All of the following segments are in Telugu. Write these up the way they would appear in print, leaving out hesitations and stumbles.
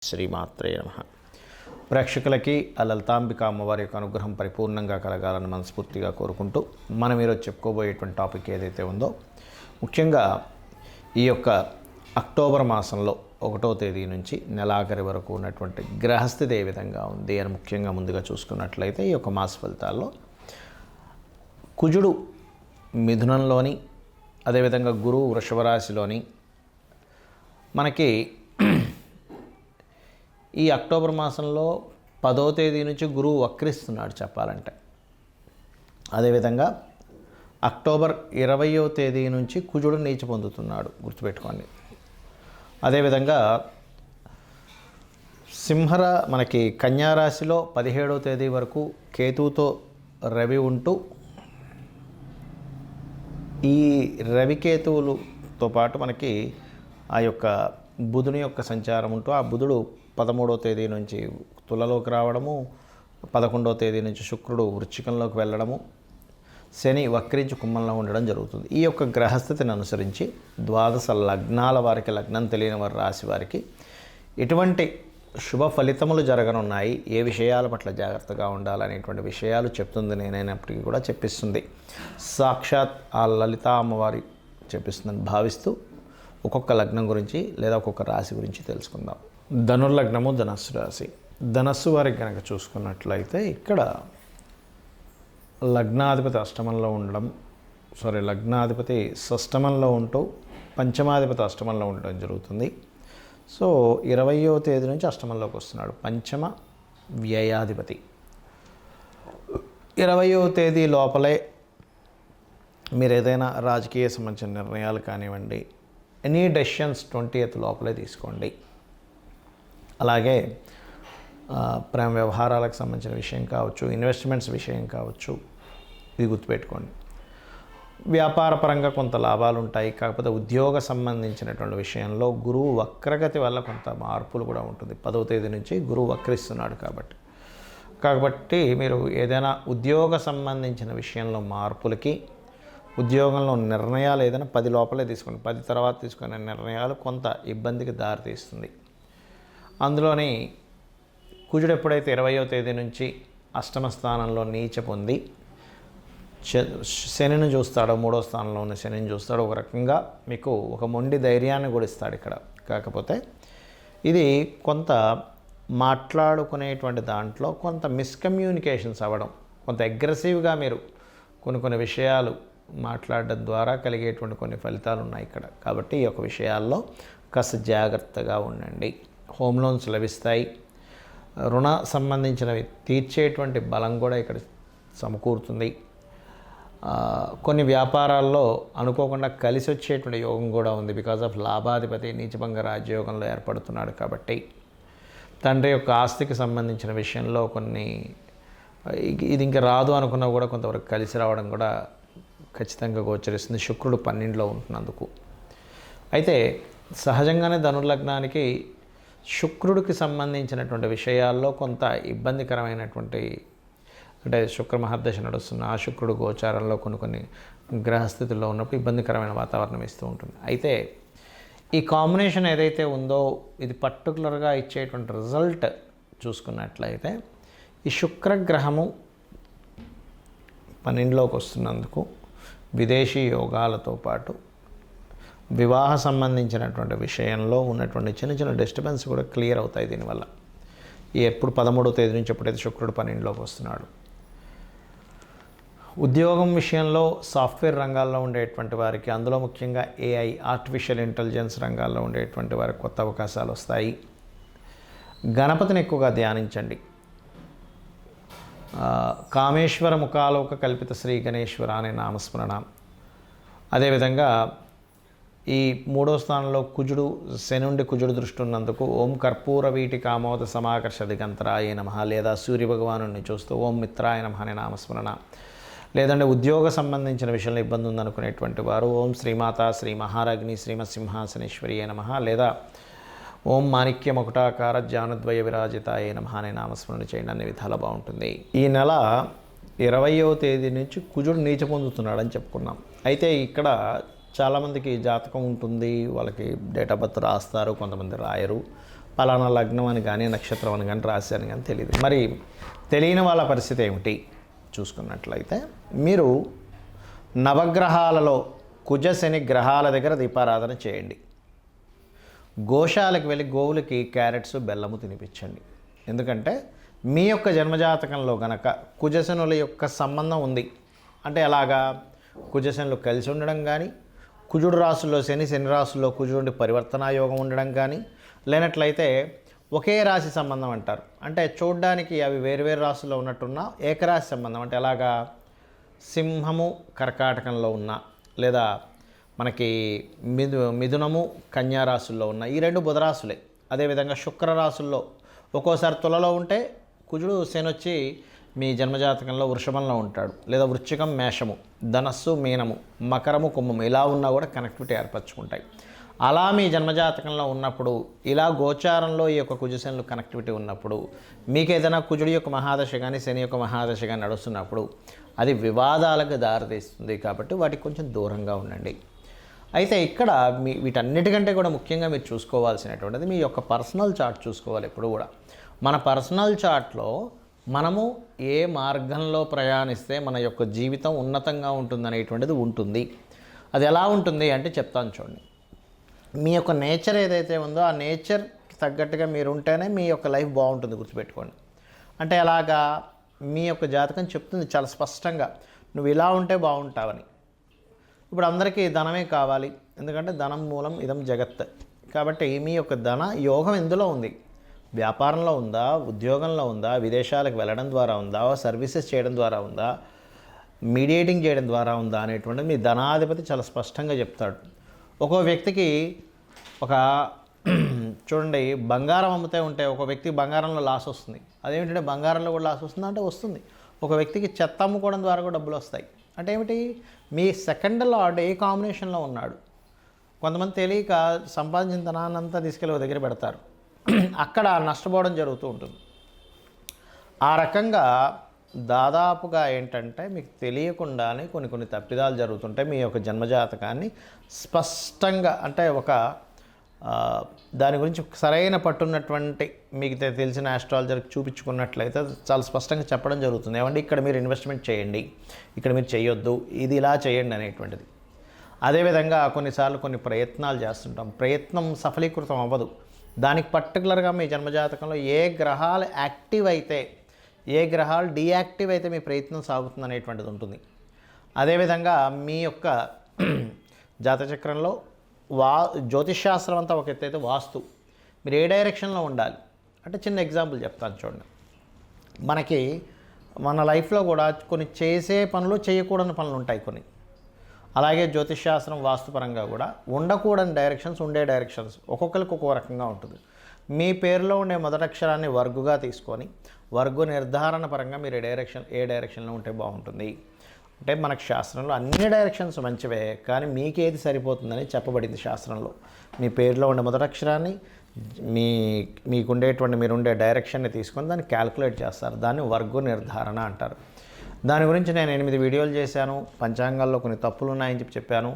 శ్రీమాత్రే నమః. ప్రేక్షకులకి ఆ లలితాంబిక అమ్మవారి యొక్క అనుగ్రహం పరిపూర్ణంగా కలగాలని మనస్ఫూర్తిగా కోరుకుంటూ మనం ఈరోజు చెప్పుకోబోయేటువంటి టాపిక్ ఏదైతే ఉందో, ముఖ్యంగా ఈ యొక్క అక్టోబర్ మాసంలో 1వ తేదీ నుంచి నెలాఖరి వరకు ఉన్నటువంటి గ్రహస్థితి ఏ విధంగా ఉంది అని ముఖ్యంగా ముందుగా చూసుకున్నట్లయితే, ఈ యొక్క మాస ఫలితాల్లో కుజుడు మిథునంలోని, అదేవిధంగా గురువు వృషభ రాశిలోని మనకి ఈ అక్టోబర్ మాసంలో 10వ తేదీ నుంచి గురువు వక్రిస్తున్నాడు చెప్పాలంటే. అదేవిధంగా అక్టోబర్ 20వ తేదీ నుంచి కుజుడు నీచ పొందుతున్నాడు, గుర్తుపెట్టుకోండి. అదేవిధంగా మనకి కన్యారాశిలో 17వ తేదీ వరకు కేతువుతో రవి ఉంటూ, ఈ రవికేతువులతో పాటు మనకి ఆ యొక్క బుధుని యొక్క సంచారం ఉంటూ, ఆ బుధుడు 13వ తేదీ నుంచి తులలోకి రావడము, 11వ తేదీ నుంచి శుక్రుడు వృశ్చికంలోకి వెళ్ళడము, శని వక్రించి కుంభంలో ఉండడం జరుగుతుంది. ఈ యొక్క గ్రహస్థితిని అనుసరించి 12 లగ్నాల వారికి, లగ్నం తెలియని వారి రాశి వారికి ఎటువంటి శుభ ఫలితములు జరగనున్నాయి, ఏ విషయాల పట్ల జాగ్రత్తగా ఉండాలనేటువంటి విషయాలు చెప్తుంది. నేనైనప్పటికీ కూడా చెప్పిస్తుంది సాక్షాత్ ఆ లలితా అమ్మవారి చెప్పిస్తుందని భావిస్తూ ఒక్కొక్క లగ్నం గురించి లేదా ఒక్కొక్క రాశి గురించి తెలుసుకుందాం. ధనుర్లగ్నము, ధనస్సు రాశి. ధనస్సు వారికి కనుక చూసుకున్నట్లయితే, ఇక్కడ లగ్నాధిపతి లగ్నాధిపతి షష్టమంలో ఉంటూ పంచమాధిపతి అష్టమంలో ఉండడం జరుగుతుంది. సో 20వ తేదీ నుంచి అష్టమంలోకి వస్తున్నాడు పంచమ వ్యయాధిపతి. 20వ తేదీ లోపలే మీరు ఏదైనా రాజకీయ సంబంధించిన నిర్ణయాలు కానివ్వండి, ఎనీ డెసిషన్స్ 20th లోపలే తీసుకోండి. అలాగే ప్రేమ వ్యవహారాలకు సంబంధించిన విషయం కావచ్చు, ఇన్వెస్ట్మెంట్స్ విషయం కావచ్చు, ఇది గుర్తుపెట్టుకోండి. వ్యాపార పరంగా కొంత లాభాలు ఉంటాయి. కాకపోతే ఉద్యోగ సంబంధించినటువంటి విషయంలో గురువు వక్రగతి వల్ల కొంత మార్పులు కూడా ఉంటుంది. 10వ తేదీ నుంచి గురువు వక్రిస్తున్నాడు కాబట్టి మీరు ఏదైనా ఉద్యోగ సంబంధించిన విషయంలో మార్పులకి, ఉద్యోగంలో నిర్ణయాలు ఏదైనా 10 లోపలే తీసుకోండి. 10 తర్వాత తీసుకునే నిర్ణయాలు కొంత ఇబ్బందికి దారితీస్తుంది. అందులోని కుజుడు ఎప్పుడైతే 20వ తేదీ నుంచి అష్టమ స్థానంలో నీచ పొంది శనిని చూస్తాడో, 3వ స్థానంలో ఉన్న శనిని చూస్తాడో, ఒక రకంగా మీకు ఒక మొండి ధైర్యాన్ని కూడా ఇస్తాడు ఇక్కడ. కాకపోతే ఇది కొంత మాట్లాడుకునేటువంటి దాంట్లో కొంత మిస్కమ్యూనికేషన్స్ అవ్వడం, కొంత అగ్రెసివ్గా మీరు కొన్ని విషయాలు మాట్లాడడం ద్వారా కలిగేటువంటి కొన్ని ఫలితాలు ఉన్నాయి ఇక్కడ. కాబట్టి ఈ యొక్క విషయాల్లో కాస్త జాగ్రత్తగా ఉండండి. హోమ్ లోన్స్ లభిస్తాయి. రుణ సంబంధించినవి తీర్చేటువంటి బలం కూడా ఇక్కడ సమకూరుతుంది. కొన్ని వ్యాపారాల్లో అనుకోకుండా కలిసి వచ్చేటువంటి యోగం కూడా ఉంది. బికాజ్ ఆఫ్ లాభాధిపతి నీచభంగ రాజ్యయోగంలో ఏర్పడుతున్నాడు కాబట్టి తండ్రి యొక్క ఆస్తికి సంబంధించిన విషయంలో ఇది ఇంకా రాదు అనుకున్నా కూడా కొంతవరకు కలిసి రావడం కూడా ఖచ్చితంగా గోచరిస్తుంది, శుక్రుడు 12లో ఉంటున్నందుకు. అయితే సహజంగానే ధనుర్లగ్నానికి శుక్రుడికి సంబంధించినటువంటి విషయాల్లో కొంత ఇబ్బందికరమైనటువంటి, అంటే శుక్ర మహర్దశ నడుస్తున్న ఆ శుక్రుడు గోచారంలో కొన్ని గ్రహస్థితుల్లో ఉన్నప్పుడు ఇబ్బందికరమైన వాతావరణం ఇస్తూ ఉంటుంది. అయితే ఈ కాంబినేషన్ ఏదైతే ఉందో, ఇది పర్టికులర్గా ఇచ్చేటువంటి రిజల్ట్ చూసుకున్నట్లయితే, ఈ శుక్రగ్రహము 12లోకి వస్తున్నందుకు విదేశీ యోగాలతో పాటు వివాహ సంబంధించినటువంటి విషయంలో ఉన్నటువంటి చిన్న డిస్టర్బెన్స్ కూడా క్లియర్ అవుతాయి దీనివల్ల. ఎప్పుడు 13వ తేదీ నుంచి ఎప్పుడైతే శుక్రుడు 12లోకి వస్తున్నాడు. ఉద్యోగం విషయంలో సాఫ్ట్వేర్ రంగాల్లో ఉండేటువంటి వారికి, అందులో ముఖ్యంగా AI ఆర్టిఫిషియల్ ఇంటెలిజెన్స్ రంగాల్లో ఉండేటువంటి వారికి కొత్త అవకాశాలు వస్తాయి. గణపతిని ఎక్కువగా ధ్యానించండి. కామేశ్వర ముఖాలోక కల్పిత శ్రీ గణేశ్వర అనే నామస్మరణ. అదేవిధంగా ఈ 3వ స్థానంలో కుజుడు దృష్టి ఉన్నందుకు ఓం కర్పూర వీటి కామోద సమాకర్ష దిగంతరాయ నమః, లేదా సూర్యభగవాను చూస్తూ ఓం మిత్రాయ నమః అనే నామస్మరణ. లేదంటే ఉద్యోగ సంబంధించిన విషయంలో ఇబ్బంది ఉందనుకునేటువంటి వారు ఓం శ్రీమాత శ్రీ మహారాజ్ని శ్రీమత్ సింహాసనేశ్వరి నమః, లేదా ఓం మాణిక్య మకుటాకార జానుద్వయ విరాజితాయ నమః అనే నామస్మరణ చేయండి. అన్ని విధాలా బాగుంటుంది. ఈ నెల 20వ తేదీ నుంచి కుజుడు నీచ పొందుతున్నాడని చెప్పుకున్నాం. అయితే ఇక్కడ చాలామందికి జాతకం ఉంటుంది, వాళ్ళకి డేట్ ఆఫ్ బర్త్ రాస్తారు, కొంతమంది రాయరు. పలానా లగ్నం అని కానీ నక్షత్రం అని కానీ రాశి అని కానీ తెలియదు. మరి తెలియని వాళ్ళ పరిస్థితి ఏమిటి చూసుకున్నట్లయితే, మీరు నవగ్రహాలలో కుజ శని గ్రహాల దగ్గర దీపారాధన చేయండి. గోశాలకు వెళ్ళి గోవులకి క్యారెట్స్ బెల్లము తినిపించండి. ఎందుకంటే మీ యొక్క జన్మజాతకంలో గనక కుజశనుల యొక్క సంబంధం ఉంది అంటే ఎలాగా, కుజశనులు కలిసి ఉండడం కానీ, కుజుడు రాశుల్లో శని, శని రాశుల్లో కుజుడు పరివర్తనా యోగం ఉండడం కానీ, లేనట్లయితే ఒకే రాశి సంబంధం అంటారు. అంటే చూడ్డానికి అవి వేరువేరు రాశుల్లో ఉన్నట్టున్న ఏకరాశి సంబంధం అంటే ఎలాగా, సింహము కర్కాటకంలో ఉన్న, లేదా మనకి మిథునము కన్యా రాశుల్లో ఉన్న ఈ రెండు బుధరాశులే. అదేవిధంగా శుక్రరాశుల్లో ఒక్కోసారి తులలో ఉంటే కుజుడు శని వచ్చి మీ జన్మజాతకంలో వృషభంలో ఉంటాడు, లేదా వృశ్చికం మేషము, ధనస్సు మీనము, మకరము కుంభము ఇలా ఉన్నా కూడా కనెక్టివిటీ ఏర్పరచుకుంటాయి. అలా మీ జన్మజాతకంలో ఉన్నప్పుడు ఇలా గోచారంలో ఈ యొక్క కుజశనులు కనెక్టివిటీ ఉన్నప్పుడు మీకు ఏదైనా కుజుడి యొక్క మహాదశ కానీ శని యొక్క మహాదశ కానీ నడుస్తున్నప్పుడు అది వివాదాలకు దారితీస్తుంది. కాబట్టి వాటికి కొంచెం దూరంగా ఉండండి. అయితే ఇక్కడ వీటన్నిటికంటే కూడా ముఖ్యంగా మీరు చూసుకోవాల్సినటువంటిది మీ యొక్క పర్సనల్ చార్ట్ చూసుకోవాలి. ఎప్పుడు కూడా మన పర్సనల్ చార్ట్లో మనము ఏ మార్గంలో ప్రయాణిస్తే మన యొక్క జీవితం ఉన్నతంగా ఉంటుందనేటువంటిది ఉంటుంది. అది ఎలా ఉంటుంది అంటే చెప్తాను చూడండి. మీ యొక్క నేచర్ ఏదైతే ఉందో ఆ నేచర్కి తగ్గట్టుగా మీరు ఉంటేనే మీ యొక్క లైఫ్ బాగుంటుంది, గుర్తుపెట్టుకోండి. అంటే ఎలాగా, మీ యొక్క జాతకం చెప్తుంది చాలా స్పష్టంగా, నువ్వు ఇలా ఉంటే బాగుంటావని. ఇప్పుడు అందరికీ ధనమే కావాలి, ఎందుకంటే ధనం మూలం ఇదం జగత్. కాబట్టి మీ యొక్క ధన యోగం ఎందులో ఉంది, వ్యాపారంలో ఉందా, ఉద్యోగంలో ఉందా, విదేశాలకు వెళ్ళడం ద్వారా ఉందా, సర్వీసెస్ చేయడం ద్వారా ఉందా, మీడియేటింగ్ చేయడం ద్వారా ఉందా అనేటువంటిది మీ ధనాధిపతి చాలా స్పష్టంగా చెప్తాడు. ఒక్కో వ్యక్తికి ఒక చూడండి, బంగారం అమ్ముతే ఉంటే ఒక వ్యక్తికి బంగారంలో లాస్ వస్తుంది. అదేమిటంటే బంగారంలో కూడా లాస్ వస్తుందా అంటే వస్తుంది. ఒక వ్యక్తికి చెత్త అమ్ముకోవడం ద్వారా కూడా డబ్బులు వస్తాయి. అంటే ఏమిటి, మీ సెకండ్ లార్డ్ ఏ కాంబినేషన్లో ఉన్నాడు. కొంతమంది తెలియక సంపాదించిన ధనాన్నంతా తీసుకెళ్ళి ఒక దగ్గర పెడతారు, అక్కడ నష్టపోవడం జరుగుతూ ఉంటుంది. ఆ రకంగా దాదాపుగా ఏంటంటే మీకు తెలియకుండానే కొన్ని తప్పిదాలు జరుగుతుంటాయి. మీ యొక్క జన్మజాతకాన్ని స్పష్టంగా అంటే ఒక దాని గురించి సరైన పట్టున్నటువంటి మీకు తెలిసిన ఆస్ట్రాలజర్కి చూపించుకున్నట్లయితే చాలా స్పష్టంగా చెప్పడం జరుగుతుంది. ఏమంటే ఇక్కడ మీరు ఇన్వెస్ట్మెంట్ చేయండి, ఇక్కడ మీరు చేయొద్దు, ఇది ఇలా చేయండి అనేటువంటిది. అదేవిధంగా కొన్నిసార్లు కొన్ని ప్రయత్నాలు చేస్తుంటాం, ప్రయత్నం సఫలీకృతం అవ్వదు. దానికి పర్టికులర్గా మీ జన్మజాతకంలో ఏ గ్రహాలు యాక్టివ్ అయితే, ఏ గ్రహాలు డీయాక్టివ్ అయితే మీ ప్రయత్నం సాగుతుంది అనేటువంటిది ఉంటుంది. అదేవిధంగా మీ యొక్క జాతచక్రంలో జ్యోతిష్శాస్త్రం అంతా ఒక ఎత్తు అయితే వాస్తు మీరు ఏ డైరెక్షన్లో ఉండాలి అంటే చిన్న ఎగ్జాంపుల్ చెప్తాను చూడండి. మనకి మన లైఫ్లో కూడా కొన్ని చేసే పనులు, చేయకూడని పనులు ఉంటాయి కొన్ని. అలాగే జ్యోతిష్శాస్త్రం వాస్తుపరంగా కూడా ఉండకూడని డైరెక్షన్స్, ఉండే డైరెక్షన్స్ ఒక్కొక్కరికి ఒక్కో రకంగా ఉంటుంది. మీ పేరులో ఉండే మొదటి అక్షరాన్ని వర్గుగా తీసుకొని వర్గు నిర్ధారణ పరంగా మీరు ఏ డైరెక్షన్లో ఉంటే బాగుంటుంది అంటే, మనకు శాస్త్రంలో అన్ని డైరెక్షన్స్ మంచివే, కానీ మీకేది సరిపోతుందని చెప్పబడింది శాస్త్రంలో. మీ పేరులో ఉండే మొదటి అక్షరాన్ని మీకుండేటువంటి మీరుండే డైరెక్షన్ని తీసుకొని దాన్ని క్యాల్కులేట్ చేస్తారు. దాన్ని వర్గు నిర్ధారణ అంటారు. దాని గురించి నేను 8 వీడియోలు చేశాను. పంచాంగాల్లో కొన్ని తప్పులు ఉన్నాయని చెప్పాను.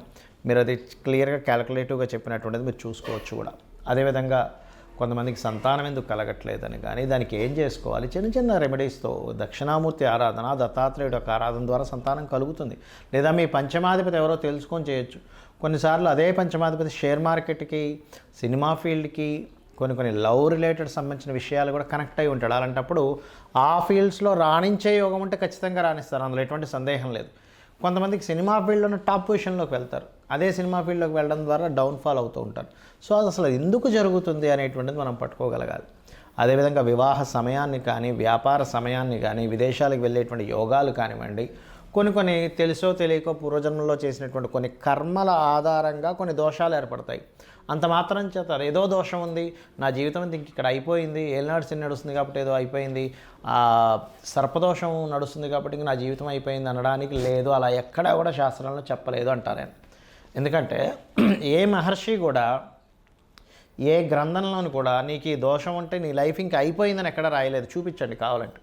మీరు అది క్లియర్గా క్యాల్కులేటివ్గా చెప్పినటువంటిది మీరు చూసుకోవచ్చు కూడా. అదేవిధంగా కొంతమందికి సంతానం ఎందుకు కలగట్లేదని కానీ దానికి ఏం చేసుకోవాలి, చిన్న చిన్న రెమెడీస్తో దక్షిణామూర్తి ఆరాధన, దత్తాత్రేయుడు యొక్క ఆరాధన ద్వారా సంతానం కలుగుతుంది. లేదా మీ పంచమాధిపతి ఎవరో తెలుసుకొని చేయొచ్చు. కొన్నిసార్లు అదే పంచమాధిపతి షేర్ మార్కెట్కి, సినిమా ఫీల్డ్కి, కొన్ని లవ్ రిలేటెడ్ సంబంధించిన విషయాలు కూడా కనెక్ట్ అయి ఉంటాడు. అలాంటప్పుడు ఆ ఫీల్డ్స్లో రాణించే యోగం ఉంటే ఖచ్చితంగా రాణిస్తారు, అందులో ఎటువంటి సందేహం లేదు. కొంతమందికి సినిమా ఫీల్డ్లోనే టాప్ పొజిషన్లోకి వెళ్తారు, అదే సినిమా ఫీల్డ్లోకి వెళ్ళడం ద్వారా డౌన్ఫాల్ అవుతూ ఉంటారు. సో అది అసలు ఎందుకు జరుగుతుంది అనేటువంటిది మనం పట్టుకోగలగాలి. అదేవిధంగా వివాహ సమయాన్ని కానీ, వ్యాపార సమయాన్ని కానీ, విదేశాలకు వెళ్ళేటువంటి యోగాలు కానివ్వండి, కొన్ని తెలుసో తెలియకో పూర్వజన్మలో చేసినటువంటి కొన్ని కర్మల ఆధారంగా కొన్ని దోషాలు ఏర్పడతాయి. అంత మాత్రం చేత ఏదో దోషం ఉంది, నా జీవితం ఇంక ఇక్కడ అయిపోయింది, ఏలినాడు శని నడుస్తుంది కాబట్టి ఏదో అయిపోయింది, సర్పదోషం నడుస్తుంది కాబట్టి ఇంక నా జీవితం అయిపోయింది అనడానికి లేదు. అలా ఎక్కడా కూడా శాస్త్రంలో చెప్పలేదు అంటారు నేను. ఎందుకంటే ఏ మహర్షి కూడా, ఏ గ్రంథంలోని కూడా నీకు ఈ దోషం ఉంటే నీ లైఫ్ ఇంకా అయిపోయిందని ఎక్కడ రాయలేదు. చూపించండి కావాలంటే.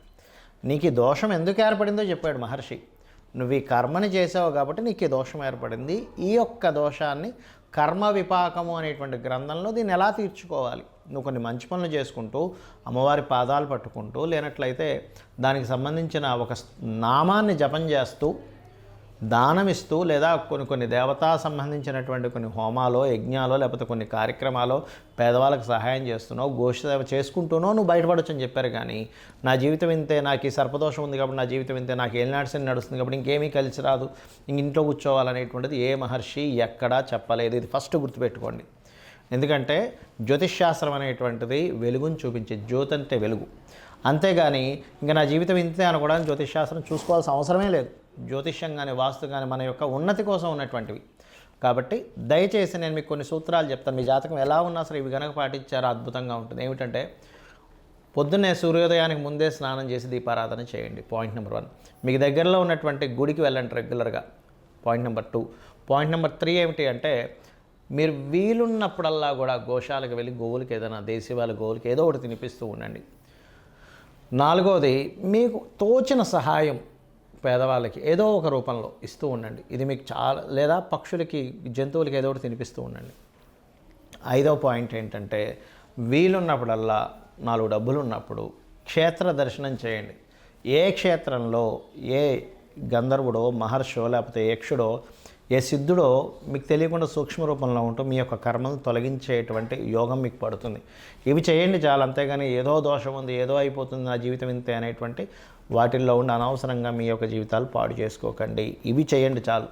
నీకు ఈ దోషం ఎందుకు ఏర్పడిందో చెప్పాడు మహర్షి. నువ్వు ఈ కర్మని చేసావు కాబట్టి నీకు ఈ దోషం ఏర్పడింది. ఈ యొక్క దోషాన్ని కర్మ విపాకము అనేటువంటి గ్రంథంలో దీన్ని ఎలా తీర్చుకోవాలి నువ్వు కొన్ని మంచి పనులు చేసుకుంటూ అమ్మవారి పాదాలు పట్టుకుంటూ లేనట్లయితే దానికి సంబంధించిన ఒక నామాన్ని జపం చేస్తూ దానమిస్తూ లేదా కొన్ని దేవతా సంబంధించినటువంటి కొన్ని హోమాలో యజ్ఞాలో లేకపోతే కొన్ని కార్యక్రమాలు పేదవాళ్ళకి సహాయం చేస్తున్నావు గోష్ఠ సేవ చేసుకుంటూనో నువ్వు బయటపడొచ్చు అని చెప్పారు. కానీ నా జీవితం ఇంతే, నాకు ఈ సర్పదోషం ఉంది కాబట్టి నా జీవితం ఇంతే, నాకు ఏలినాడ్సని నడుస్తుంది కాబట్టి ఇంకేమీ కలిసి రాదు, ఇంట్లో కూర్చోవాలనేటువంటిది ఏ మహర్షి ఎక్కడా చెప్పలేదు. ఇది ఫస్ట్ గుర్తుపెట్టుకోండి. ఎందుకంటే జ్యోతిష్శాస్త్రం అనేటువంటిది వెలుగుని చూపించే, జ్యోతి అంటే వెలుగు. అంతేగాని ఇంకా నా జీవితం ఇంతే అనుకోవడానికి జ్యోతిష్శాస్త్రం చూసుకోవాల్సిన అవసరమే లేదు. జ్యోతిష్యం కానీ వాస్తు కానీ మన యొక్క ఉన్నతి కోసం ఉన్నటువంటివి. కాబట్టి దయచేసి నేను మీకు కొన్ని సూత్రాలు చెప్తాను. మీ జాతకం ఎలా ఉన్నా సరే ఇవి కనుక పాటించారో అద్భుతంగా ఉంటుంది. ఏమిటంటే పొద్దున్నే సూర్యోదయానికి ముందే స్నానం చేసి దీపారాధన చేయండి. Point number 1. మీకు దగ్గరలో ఉన్నటువంటి గుడికి వెళ్ళండి రెగ్యులర్గా. Point number 2. పాయింట్ నెంబర్ 3 ఏమిటి అంటే మీరు వీలున్నప్పుడల్లా కూడా గోశాలకు వెళ్ళి గోవులకి ఏదైనా దేశీవాళ్ళ గోవులకి ఏదో ఒకటి తినిపిస్తూ ఉండండి. 4వది మీకు తోచిన సహాయం పేదవాళ్ళకి ఏదో ఒక రూపంలో ఇస్తూ ఉండండి. ఇది మీకు చాలా, లేదా పక్షులకి జంతువులకి ఏదో ఒకటి తినిపిస్తూ ఉండండి. 5వ పాయింట్ ఏంటంటే వీలున్నప్పుడల్లా 4 డబ్బులు ఉన్నప్పుడు క్షేత్ర దర్శనం చేయండి. ఏ క్షేత్రంలో ఏ గంధర్వుడో మహర్షో లేకపోతే యక్షుడో ఏ సిద్ధుడో మీకు తెలియకుండా సూక్ష్మ రూపంలో ఉంటూ మీ యొక్క కర్మను తొలగించేటువంటి యోగం మీకు పడుతుంది. ఇవి చేయండి చాలు. అంతేగాని ఏదో దోషం ఉంది, ఏదో అయిపోతుంది, నా జీవితం ఇంతే అనేటువంటి వాటిల్లో ఉండి అనవసరంగా మీ యొక్క జీవితాలు పాడు చేసుకోకండి. ఇవి చేయండి చాలు.